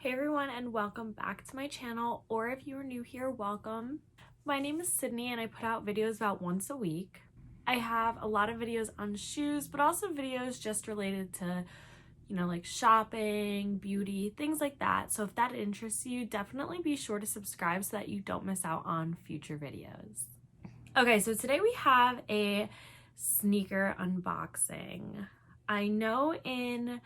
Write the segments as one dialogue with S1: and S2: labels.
S1: Hey everyone, and welcome back to my channel, or if you are new here, welcome. My name is Sydney and I put out videos about once a week. I have a lot of videos on shoes, but also videos just related to, like shopping, beauty, things like that. So if that interests you, definitely be sure to subscribe so that you don't miss out on future videos. Okay, so today we have a sneaker unboxing. I know in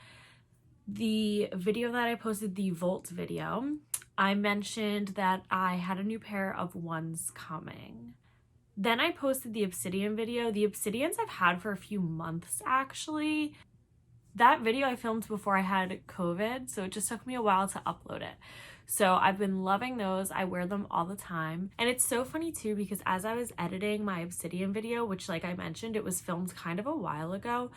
S1: the video that I posted, the Volt video, I mentioned that I had a new pair of ones coming. Then I posted the Obsidian video. The Obsidians I've had for a few months actually. That video I filmed before I had COVID, so it just took me a while to upload it. So I've been loving those. I wear them all the time. And it's so funny too because as I was editing my Obsidian video, which like I mentioned, it was filmed kind of a while ago,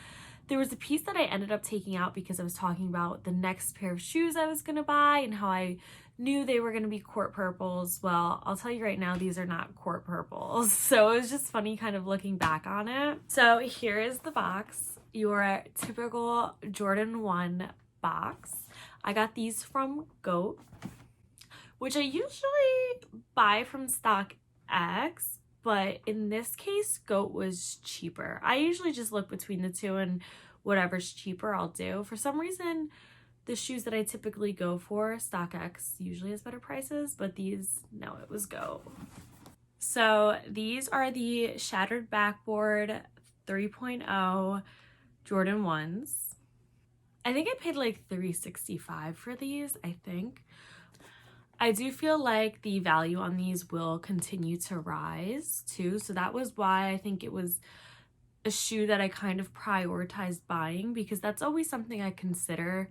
S1: there was a piece that I ended up taking out because I was talking about the next pair of shoes I was gonna buy and how I knew they were gonna be court purples. Well, I'll tell you right now, these are not court purples. So it was just funny kind of looking back on it. So here is the box, your typical Jordan 1 box. I got these from GOAT, which I usually buy from StockX, but in this case, GOAT was cheaper. I usually just look between the two and whatever's cheaper I'll do. For some reason, the shoes that I typically go for, StockX usually has better prices, but these, no, it was GOAT. So these are the Shattered Backboard 3.0 Jordan 1s. I think I paid like $365 for these, I think. I do feel like the value on these will continue to rise too. So that was why I think it was a shoe that I kind of prioritized buying, because that's always something I consider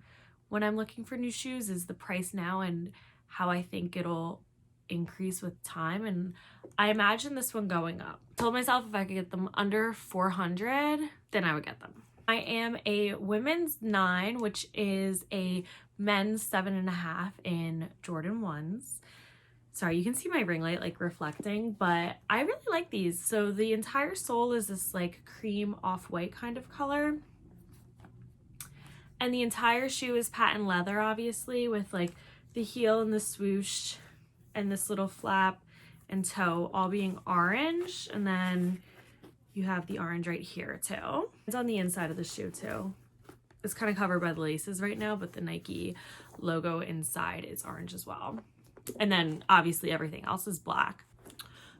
S1: when I'm looking for new shoes, is the price now and how I think it'll increase with time. And I imagine this one going up. I told myself if I could get them under 400, then I would get them. I am a women's 9, which is a men's 7.5 in Jordan 1s. Sorry, you can see my ring light like reflecting, but I really like these. So the entire sole is this like cream off-white kind of color. And the entire shoe is patent leather, obviously, with like the heel and the swoosh and this little flap and toe all being orange. And then you have the orange right here too. It's on the inside of the shoe too. It's kind of covered by the laces right now, but the Nike logo inside is orange as well. And then obviously everything else is black.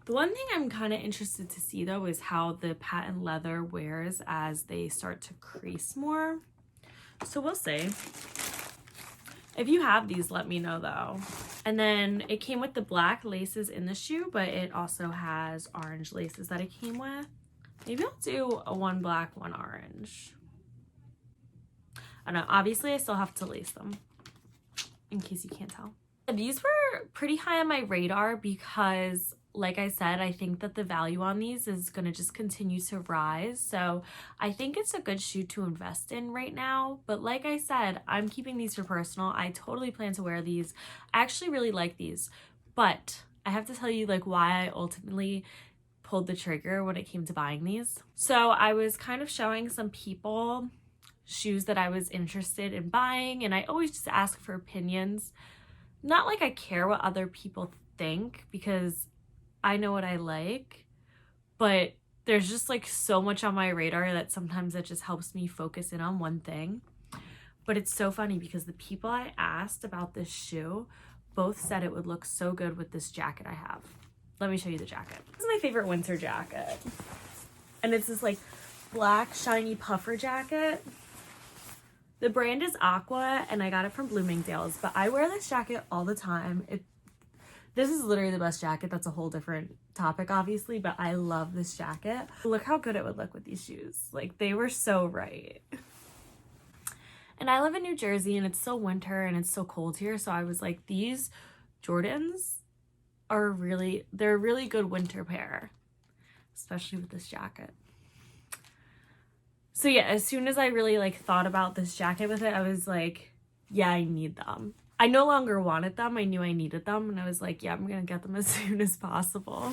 S1: The one thing I'm kind of interested to see though is how the patent leather wears as they start to crease more. So we'll see. If you have these, let me know though. And then it came with the black laces in the shoe, but it also has orange laces that it came with. Maybe I'll do a one black, one orange. I don't know. Obviously, I still have to lace them in case you can't tell. These were pretty high on my radar because, like I said, I think that the value on these is going to just continue to rise. So I think it's a good shoe to invest in right now. But like I said, I'm keeping these for personal. I totally plan to wear these. I actually really like these. But I have to tell you like why I ultimately pulled the trigger when it came to buying these. So I was kind of showing some people shoes that I was interested in buying, and I always just ask for opinions. Not like I care what other people think because I know what I like, but there's just like so much on my radar that sometimes it just helps me focus in on one thing. But it's so funny because the people I asked about this shoe both said it would look so good with this jacket I have. Let me show you the jacket. This is my favorite winter jacket. And it's this like black shiny puffer jacket. The brand is Aqua and I got it from Bloomingdale's, but I wear this jacket all the time. This is literally the best jacket. That's a whole different topic, obviously, but I love this jacket. Look how good it would look with these shoes. Like, they were so right. And I live in New Jersey and it's still winter and it's so cold here. So I was like, these Jordans are they're a really good winter pair, especially with this jacket. So yeah, as soon as I really like thought about this jacket with it, I was like, yeah, I need them. I no longer wanted them. I knew I needed them. And I was like, yeah, I'm going to get them as soon as possible.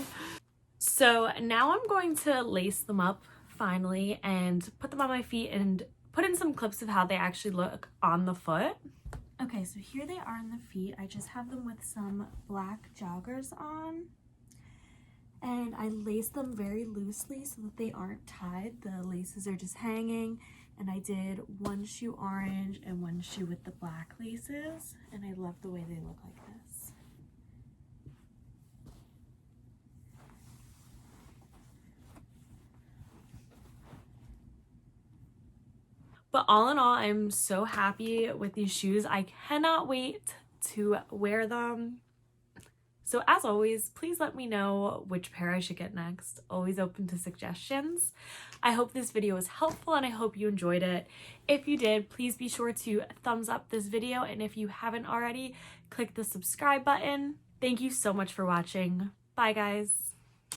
S1: So now I'm going to lace them up finally and put them on my feet and put in some clips of how they actually look on the foot. Okay, so here they are in the feet. I just have them with some black joggers on. And I lace them very loosely so that they aren't tied. The laces are just hanging. And I did one shoe orange and one shoe with the black laces. And I love the way they look like this. But all in all, I'm so happy with these shoes. I cannot wait to wear them. So as always, please let me know which pair I should get next. Always open to suggestions. I hope this video was helpful and I hope you enjoyed it. If you did, please be sure to thumbs up this video. And if you haven't already, click the subscribe button. Thank you so much for watching. Bye guys.